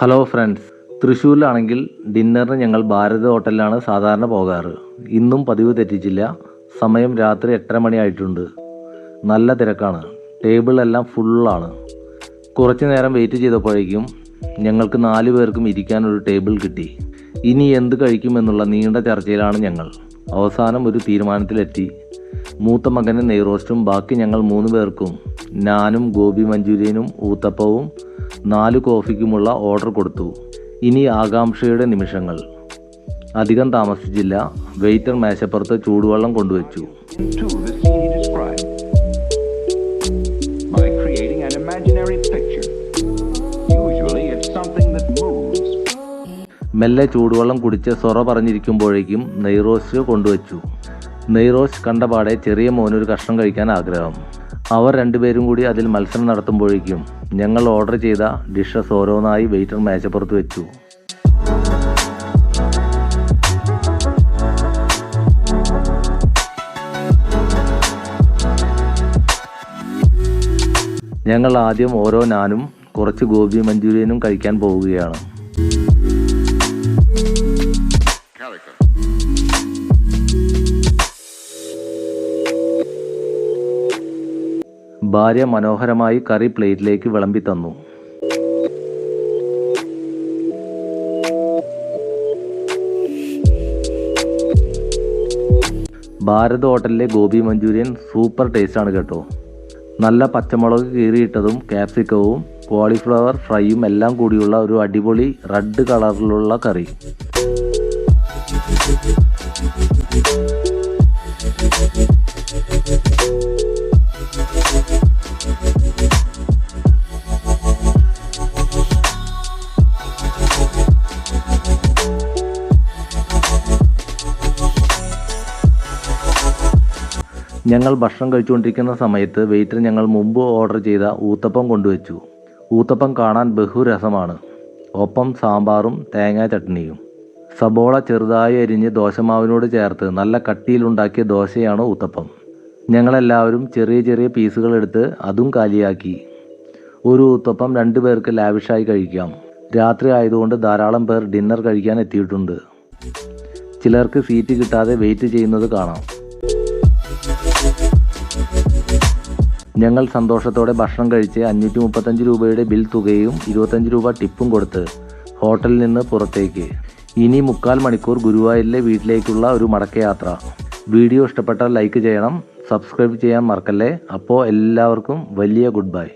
Hello friends, തൃശ്ശൂരിലാണെങ്കിൽ ഡിന്നറിന് ഞങ്ങൾ ഭാരത് ഹോട്ടലിലാണ് സാധാരണ പോകാറ്. ഇന്നും പതിവ് തെറ്റിച്ചില്ല. സമയം രാത്രി 8:30 മണിയായിട്ടുണ്ട്. നല്ല തിരക്കാണ്. ടേബിളെല്ലാം ഫുള്ളാണ്. കുറച്ച് നേരം വെയിറ്റ് ചെയ്തപ്പോഴേക്കും ഞങ്ങൾക്ക് 4 പേർക്കും ഇരിക്കാനൊരു ടേബിൾ കിട്ടി. ഇനി എന്ത് കഴിക്കുമെന്നുള്ള നീണ്ട ചർച്ചയിലാണ് ഞങ്ങൾ. അവസാനം ഒരു തീരുമാനത്തിലെത്തി. മൂത്ത മകന് നെയ്റോസ്റ്റും ബാക്കി ഞങ്ങൾ 3 പേർക്കും നാനും ഗോബി മഞ്ചൂരിയനും ഊത്തപ്പവും 4 കോഫിക്കുമുള്ള ഓർഡർ കൊടുത്തു. ഇനി ആകാംക്ഷയുടെ നിമിഷങ്ങൾ. അധികം താമസിച്ചില്ല. വെയിറ്റർ മേശപ്പുറത്ത് ചൂടുവെള്ളം കൊണ്ടുവച്ചു. മെല്ലെ ചൂടുവെള്ളം കുടിച്ച് സൊറ പറഞ്ഞിരിക്കുമ്പോഴേക്കും നെയ്റോസ്റ്റ് കൊണ്ടുവച്ചു. നെയ്റോസ്റ്റ് കണ്ടപാടെ ചെറിയ മോനൊരു കഷ്ണം കഴിക്കാൻ ആഗ്രഹം. അവർ 2 പേരും കൂടി അതിൽ മത്സരം നടത്തുമ്പോഴേക്കും ഞങ്ങൾ ഓർഡർ ചെയ്ത ഡിഷസ് ഓരോന്നായി വെയിറ്റർ മേശപ്പുറത്ത് വെച്ചു. ഞങ്ങൾ ആദ്യം ഓരോ നാനും കുറച്ച് ഗോബി മഞ്ചൂരിയനും കഴിക്കാൻ പോവുകയാണ്. ഭാര്യ മനോഹരമായി കറി പ്ലേറ്റിലേക്ക് വിളമ്പി തന്നു. ഭാരത് ഹോട്ടലിലെ ഗോബി മഞ്ചൂരിയൻ സൂപ്പർ ടേസ്റ്റാണ് കേട്ടോ. നല്ല പച്ചമുളക് കീറിയിട്ടതും ക്യാപ്സിക്കവും കോളിഫ്ലവർ ഫ്രൈയും എല്ലാം കൂടിയുള്ള ഒരു അടിപൊളി റെഡ് കളറിലുള്ള കറി. ഞങ്ങൾ ഭക്ഷണം കഴിച്ചുകൊണ്ടിരിക്കുന്ന സമയത്ത് വെയിറ്റർ ഞങ്ങൾ മുമ്പ് ഓർഡർ ചെയ്ത ഊത്തപ്പം കൊണ്ടുവച്ചു. ഊത്തപ്പം കാണാൻ ബഹുരസമാണ്. ഒപ്പം സാമ്പാറും തേങ്ങാ ചട്നിയും. സബോള ചെറുതായി അരിഞ്ഞ് ദോശമാവിനോട് ചേർത്ത് നല്ല കട്ടിയിലുണ്ടാക്കിയ ദോശയാണ് ഊത്തപ്പം. ഞങ്ങളെല്ലാവരും ചെറിയ ചെറിയ പീസുകൾ എടുത്ത് അതും കാലിയാക്കി. ഒരു ഊത്തപ്പം 2 പേർക്ക് ലാവിഷായി കഴിക്കാം. രാത്രി ആയതുകൊണ്ട് ധാരാളം പേർ ഡിന്നർ കഴിക്കാൻ എത്തിയിട്ടുണ്ട്. ചിലർക്ക് സീറ്റ് കിട്ടാതെ വെയിറ്റ് ചെയ്യുന്നത് കാണാം. ഞങ്ങൾ സന്തോഷത്തോടെ ഭക്ഷണം കഴിച്ച് 535 രൂപയുടെ ബിൽ തുകയും 25 രൂപ ടിപ്പും കൊടുത്ത് ഹോട്ടലിൽ നിന്ന് പുറത്തേക്ക്. ഇനി 3/4 മണിക്കൂർ ഗുരുവായൂരിലെ വീട്ടിലേക്കുള്ള ഒരു മടക്കയാത്ര. വീഡിയോ ഇഷ്ടപ്പെട്ടാൽ ലൈക്ക് ചെയ്യണം, സബ്സ്ക്രൈബ് ചെയ്യാൻ മറക്കല്ലേ. അപ്പോൾ എല്ലാവർക്കും വലിയ ഗുഡ് ബൈ.